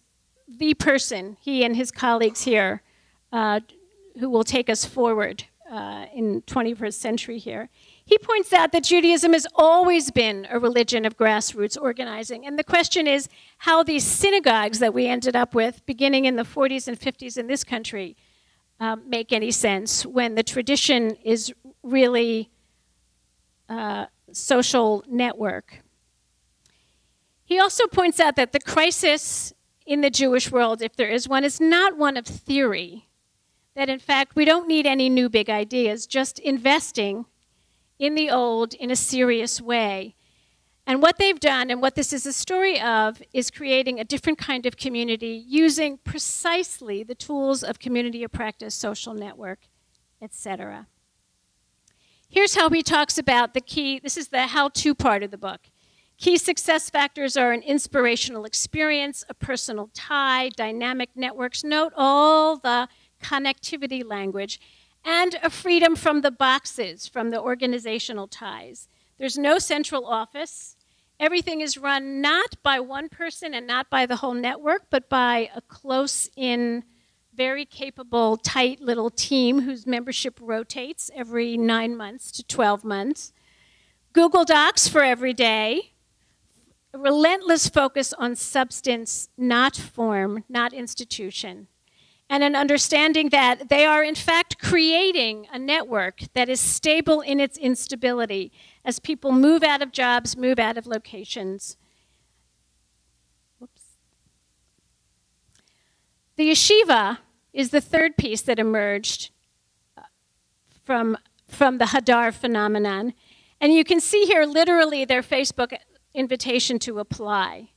the person, he and his colleagues here, who will take us forward in 21st century here. He points out that Judaism has always been a religion of grassroots organizing. And the question is how these synagogues that we ended up with, beginning in the 40s and 50s in this country, make any sense when the tradition is really social network. He also points out that the crisis in the Jewish world, if there is one, is not one of theory. That in fact, we don't need any new big ideas, just investing in the old in a serious way. And what they've done, and what this is a story of, is creating a different kind of community using precisely the tools of community of practice, social network, etc. Here's how he talks about the key, this is the how-to part of the book. Key success factors are an inspirational experience, a personal tie, dynamic networks. Note all the connectivity language, and a freedom from the boxes, from the organizational ties. There's no central office. Everything is run not by one person and not by the whole network, but by a close-in, very capable, tight little team whose membership rotates every 9 months to 12 months. Google Docs for every day. A relentless focus on substance, not form, not institution. And an understanding that they are, in fact, creating a network that is stable in its instability as people move out of jobs, move out of locations. Whoops. The yeshiva is the third piece that emerged from the Hadar phenomenon. And you can see here literally their Facebook invitation to apply.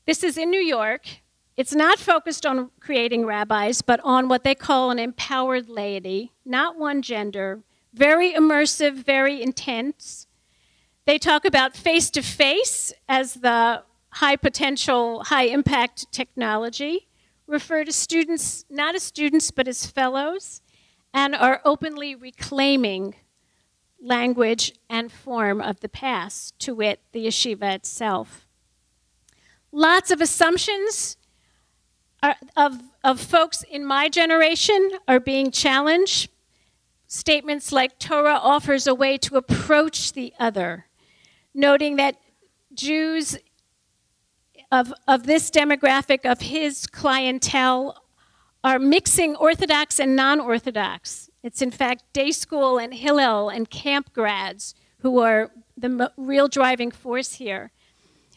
This is in New York. It's not focused on creating rabbis, but on what they call an empowered laity, not one gender, very immersive, very intense. They talk about face-to-face as the high potential, high impact technology, refer to students not as students but as fellows, and are openly reclaiming language and form of the past, to wit, the yeshiva itself. Lots of assumptions of folks in my generation are being challenged. Statements like Torah offers a way to approach the other, noting that Jews of this demographic, of his clientele, are mixing Orthodox and non-Orthodox. It's in fact day school and Hillel and camp grads who are the real driving force here.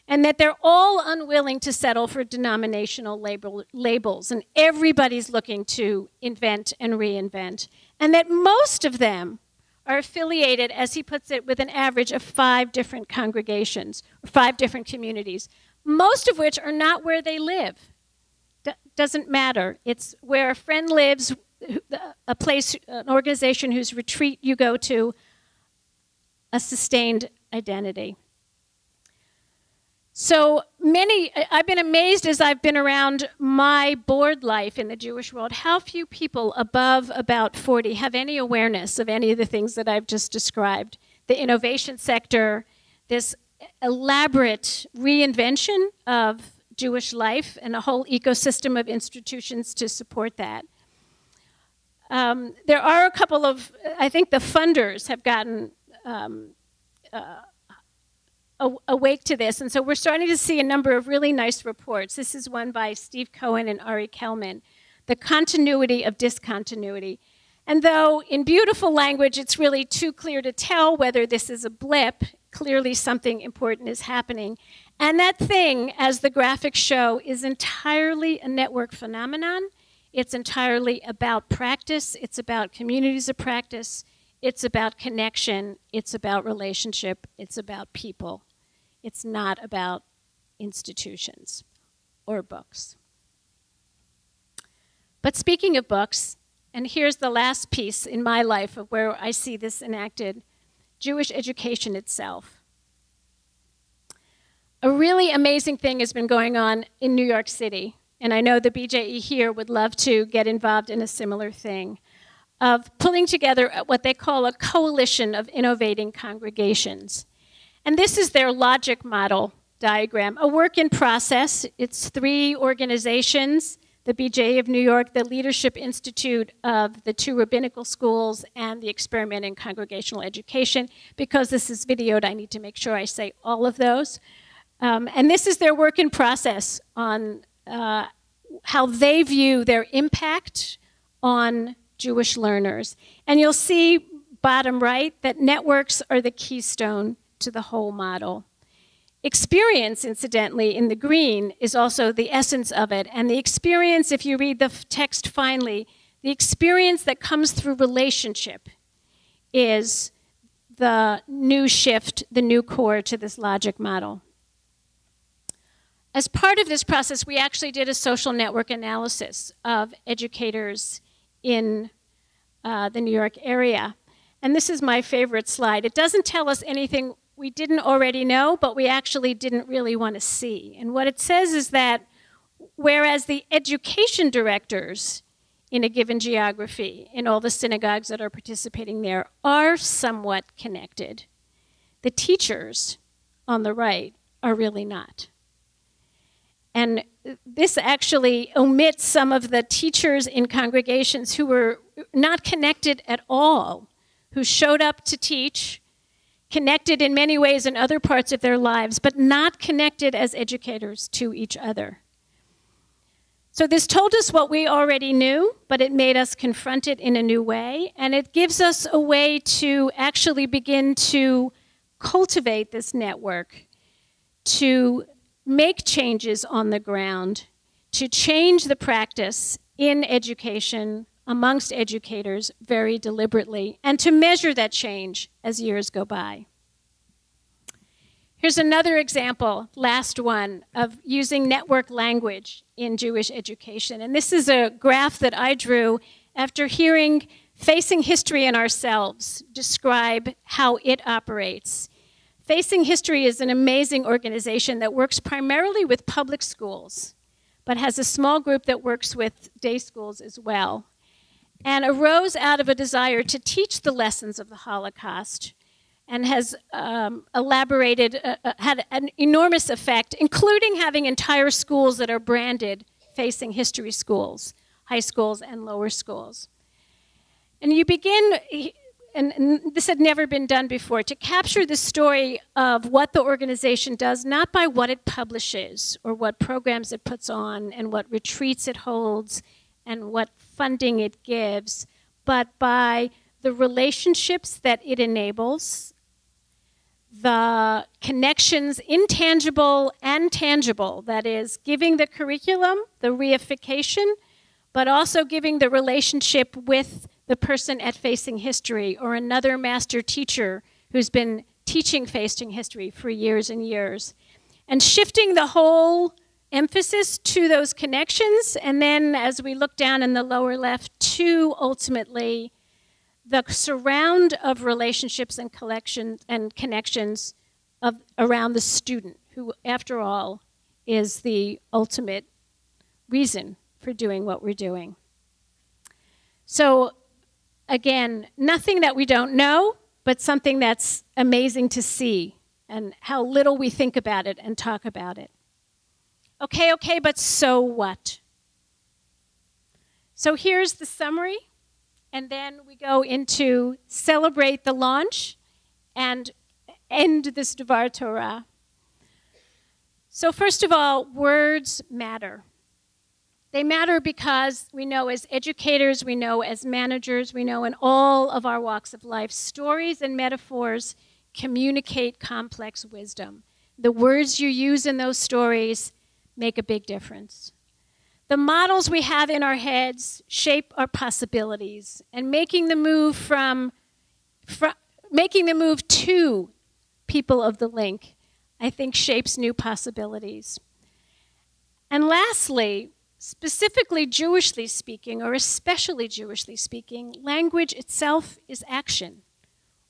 And that they're all unwilling to settle for denominational labels, and everybody's looking to invent and reinvent. And that most of them are affiliated, as he puts it, with an average of 5 different congregations, or 5 different communities, most of which are not where they live. Doesn't matter. It's where a friend lives, a place, an organization whose retreat you go to, a sustained identity. So I've been amazed as I've been around my board life in the Jewish world, how few people above about 40 have any awareness of any of the things that I've just described. The innovation sector, this elaborate reinvention of Jewish life and a whole ecosystem of institutions to support that. There are a couple of, I think the funders have gotten awake to this, and so we're starting to see a number of really nice reports. This is one by Steve Cohen and Ari Kelman, The Continuity of Discontinuity. And though in beautiful language it's really too clear to tell whether this is a blip, clearly something important is happening. And that thing, as the graphics show, is entirely a network phenomenon. It's entirely about practice. It's about communities of practice. It's about connection. It's about relationship. It's about people. It's not about institutions or books. But speaking of books, and here's the last piece in my life of where I see this enacted, Jewish education itself. A really amazing thing has been going on in New York City, and I know the BJE here would love to get involved in a similar thing, of pulling together what they call a coalition of innovating congregations. And this is their logic model diagram, a work in process. It's 3 organizations, the BJE of New York, the Leadership Institute of the 2 rabbinical schools, and the Experiment in Congregational Education. Because this is videoed, I need to make sure I say all of those. And this is their work in process on how they view their impact on Jewish learners. And you'll see, bottom right, that networks are the keystone to the whole model. Experience, incidentally, in the green is also the essence of it. And the experience, if you read the text finally, the experience that comes through relationship is the new shift, the new core to this logic model. As part of this process, we actually did a social network analysis of educators in the New York area. And this is my favorite slide. It doesn't tell us anything we didn't already know, but we actually didn't really want to see. And what it says is that whereas the education directors in a given geography, in all the synagogues that are participating there, are somewhat connected, the teachers on the right are really not. And this actually omits some of the teachers in congregations who were not connected at all, who showed up to teach, connected in many ways in other parts of their lives, but not connected as educators to each other. So this told us what we already knew, but it made us confront it in a new way, and it gives us a way to actually begin to cultivate this network, to make changes on the ground, to change the practice in education amongst educators very deliberately, and to measure that change as years go by. Here's another example, last one, of using network language in Jewish education. And this is a graph that I drew after hearing Facing History and Ourselves describe how it operates. Facing History is an amazing organization that works primarily with public schools, but has a small group that works with day schools as well, and arose out of a desire to teach the lessons of the Holocaust, and has elaborated, had an enormous effect, including having entire schools that are branded Facing History schools, high schools and lower schools. And you begin, and this had never been done before, to capture the story of what the organization does, not by what it publishes or what programs it puts on and what retreats it holds and what funding it gives, but by the relationships that it enables, the connections, intangible and tangible, that is, giving the curriculum, the reification, but also giving the relationship with the person at Facing History or another master teacher who's been teaching Facing History for years and years, and shifting the whole emphasis to those connections, and then as we look down in the lower left, to ultimately the surround of relationships and connections around the student, who, after all, is the ultimate reason for doing what we're doing. So, again, nothing that we don't know, but something that's amazing to see, and how little we think about it and talk about it. Okay, but so what? So here's the summary. And then we go into celebrate the launch and end this Dvar Torah. So first of all, words matter. They matter because we know as educators, we know as managers, we know in all of our walks of life, stories and metaphors communicate complex wisdom. The words you use in those stories make a big difference. The models we have in our heads shape our possibilities, and making the move to people of the link, I think, shapes new possibilities. And lastly, specifically Jewishly speaking, or especially Jewishly speaking, language itself is action.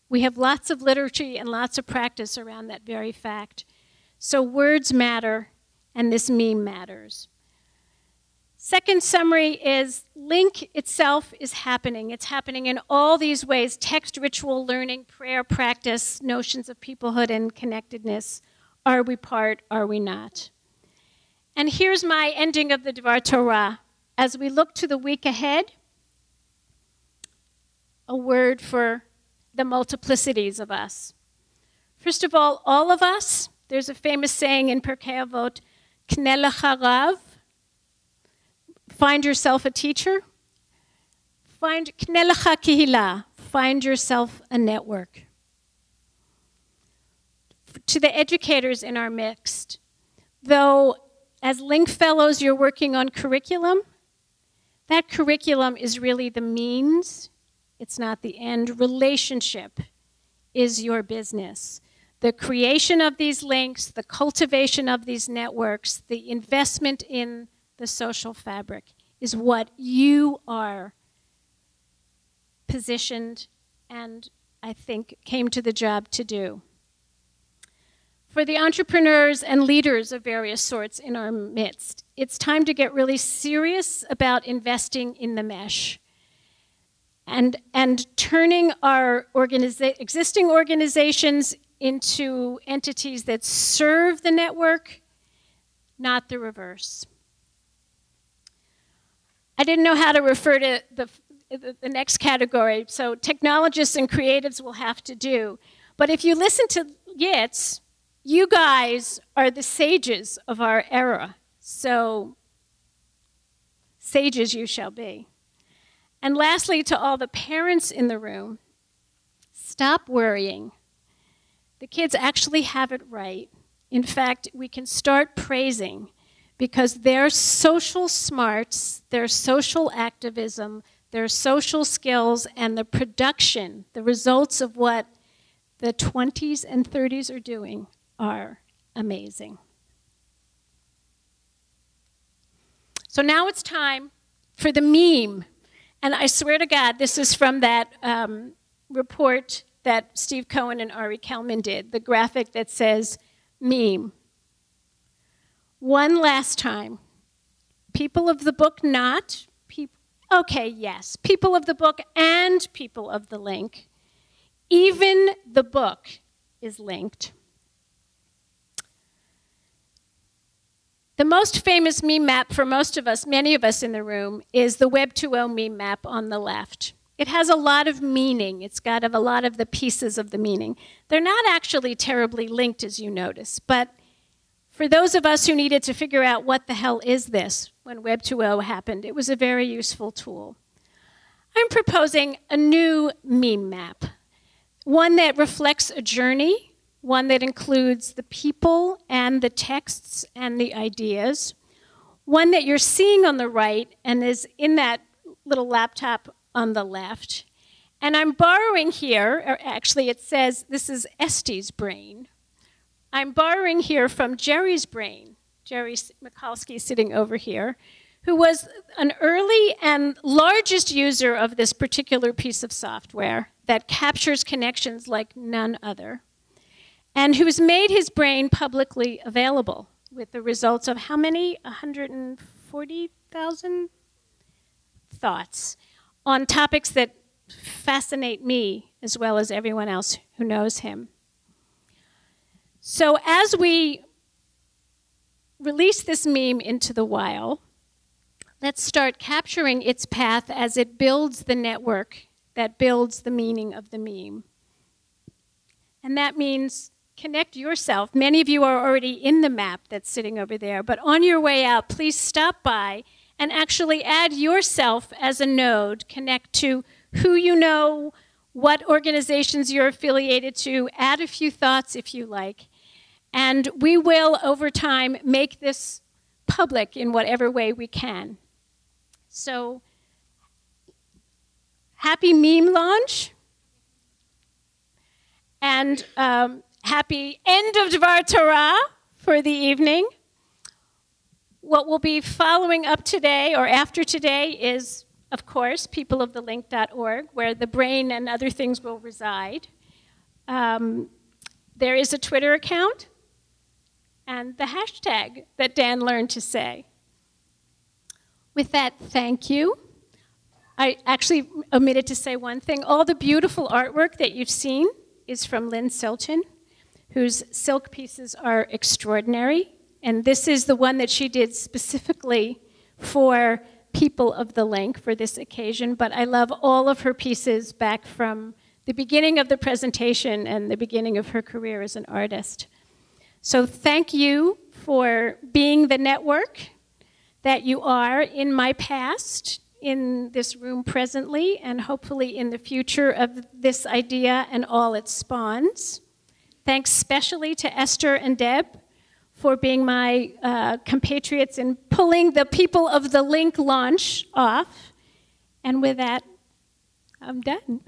We have lots of literature and lots of practice around that very fact. So words matter, and this meme matters. Second summary is link itself is happening. It's happening in all these ways: text, ritual, learning, prayer, practice, notions of peoplehood and connectedness. Are we part? Are we not? And here's my ending of the Dvar Torah. As we look to the week ahead, a word for the multiplicities of us. First of all of us, there's a famous saying in Pirkei Avot, K'neh lecha rav, find yourself a teacher. K'neh lecha kehila, find yourself a network. To the educators in our midst, though as Link Fellows you're working on curriculum, that curriculum is really the means, it's not the end. Relationship is your business. The creation of these links, the cultivation of these networks, the investment in the social fabric is what you are positioned and, I think, came to the job to do. For the entrepreneurs and leaders of various sorts in our midst, it's time to get really serious about investing in the mesh and turning our existing organizations into entities that serve the network, not the reverse. I didn't know how to refer to the next category, so technologists and creatives will have to do. But if you listen to Yitz, you guys are the sages of our era, so sages you shall be. And lastly, to all the parents in the room, stop worrying. The kids actually have it right. In fact, we can start praising because their social smarts, their social activism, their social skills, and the production, the results of what the 20s and 30s are doing are amazing. So now it's time for the meme. And I swear to God, this is from that report that Steve Cohen and Ari Kelman did, the graphic that says meme. One last time. People of the book, not people. Okay, yes. People of the book and people of the link. Even the book is linked. The most famous meme map for most of us, many of us in the room, is the Web 2.0 meme map on the left. It has a lot of meaning. It's got a lot of the pieces of the meaning. They're not actually terribly linked, as you notice, but for those of us who needed to figure out what the hell is this when Web 2.0 happened, it was a very useful tool. I'm proposing a new meme map, one that reflects a journey, one that includes the people and the texts and the ideas, one that you're seeing on the right and is in that little laptop on the left. And I'm borrowing here, or actually it says this is Estee's brain. I'm borrowing here from Jerry's brain, Jerry Mikulski sitting over here, who was an early and largest user of this particular piece of software that captures connections like none other, and who's made his brain publicly available with the results of how many? 140,000 thoughts on topics that fascinate me as well as everyone else who knows him. So as we release this meme into the wild, let's start capturing its path as it builds the network that builds the meaning of the meme. And that means connect yourself. Many of you are already in the map that's sitting over there, but on your way out, please stop by and actually add yourself as a node. Connect to who you know, what organizations you're affiliated to, add a few thoughts if you like, And we will, over time, make this public in whatever way we can. So, happy meme launch. And happy end of Dvar Torah for the evening. What will be following up today or after today is, of course, peopleofthelink.org, where the brain and other things will reside. There is a Twitter account and the hashtag that Dan learned to say. With that, thank you. I actually omitted to say one thing. All the beautiful artwork that you've seen is from Lynn Silchin, whose silk pieces are extraordinary. And this is the one that she did specifically for People of the Link for this occasion. But I love all of her pieces back from the beginning of the presentation and the beginning of her career as an artist. So thank you for being the network that you are in my past, in this room presently, and hopefully in the future of this idea and all it spawns. Thanks especially to Esther and Deb for being my compatriots in pulling the People of the Link launch off. And with that, I'm done.